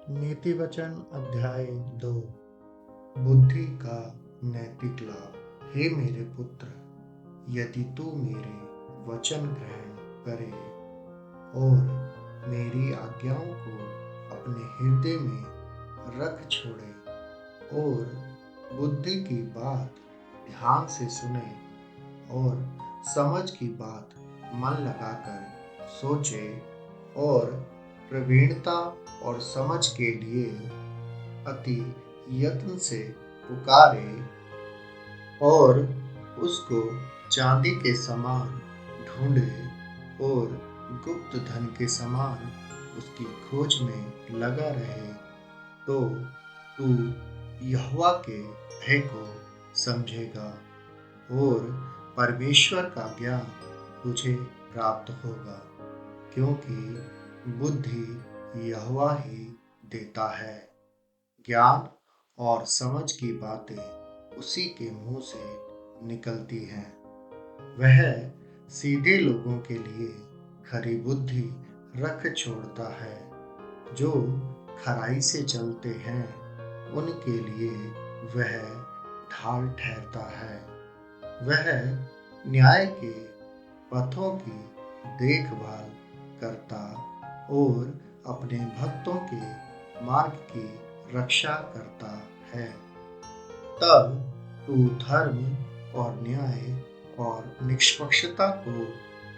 नीति वचन अध्याय 2। बुद्धि का नैतिक लाभ। हे मेरे पुत्र, यदि तू मेरे वचन ग्रहण करे और मेरी आज्ञाओं को अपने हृदय में रख छोड़े और बुद्धि की बात ध्यान से सुने और समझ की बात मन लगाकर सोचे और प्रवीणता और समझ के लिए अति यत्न से पुकारे और उसको चांदी के समान ढूंढे और गुप्त धन के समान उसकी खोज में लगा रहे, तो तू यहोवा के भय को समझेगा और परमेश्वर का ज्ञान तुझे प्राप्त होगा, क्योंकि बुद्धि यहोवा ही देता है। ज्ञान और समझ की बातें उसी के मुंह से निकलती हैं। वह सीधे लोगों के लिए खरी बुद्धि रख छोड़ता है। जो खराई से चलते हैं उनके लिए वह ढाल ठहरता है। वह न्याय के पथों की देखभाल करता और अपने भक्तों के मार्ग की रक्षा करता है। तब तू धर्म और न्याय और निष्पक्षता को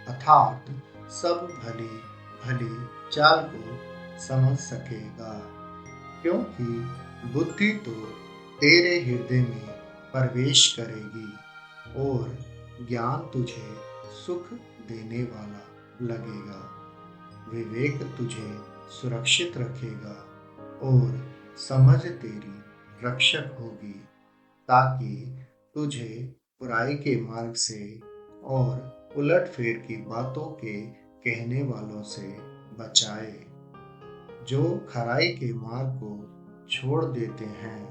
अर्थात सब भली भली चाल को समझ सकेगा, क्योंकि बुद्धि तो तेरे हृदय में प्रवेश करेगी और ज्ञान तुझे सुख देने वाला लगेगा। विवेक तुझे सुरक्षित रखेगा और समझ तेरी रक्षक होगी, ताकि तुझे बुराई के मार्ग से और उलटफेर की बातों के कहने वालों से बचाए। जो खराई के मार्ग को छोड़ देते हैं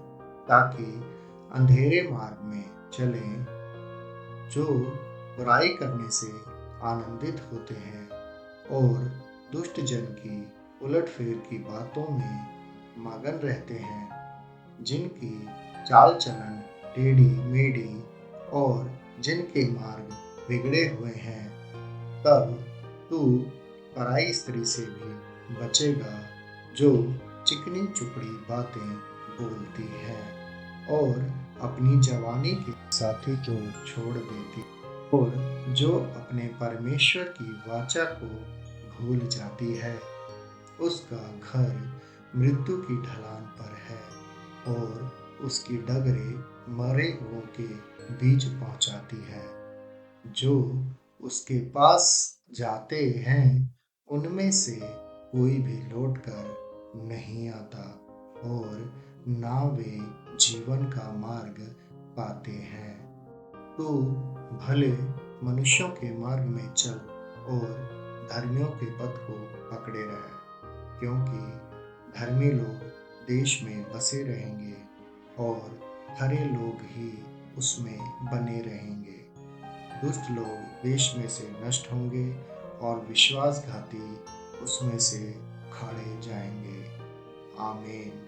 ताकि अंधेरे मार्ग में चलें, जो बुराई करने से आनंदित होते हैं और दुष्ट जन की उलटफेर की बातों में मगन रहते हैं, जिनकी चाल चलन टेढ़ी मेढ़ी और जिनके मार्ग बिगड़े हुए हैं। तब तू पराई स्त्री से भी बचेगा, जो चिकनी चुपड़ी बातें बोलती है और अपनी जवानी के साथी को छोड़ देती और जो अपने परमेश्वर की वाचा को भूल जाती है। उसका घर मृत्यु की ढलान पर है और उसकी डगरें मरे हुओं के बीच पहुंचाती है। जो उसके पास जाते हैं उनमें से कोई भी लौट कर नहीं आता और ना वे जीवन का मार्ग पाते हैं। तू भले मनुष्यों के मार्ग में चल और धर्मियों के पथ को पकड़े रह, क्योंकि धर्मी लोग देश में बसे रहेंगे और खरे लोग ही उसमें बने रहेंगे। दुष्ट लोग देश में से नष्ट होंगे और विश्वासघाती उसमें से उखाड़े जाएंगे। आमीन।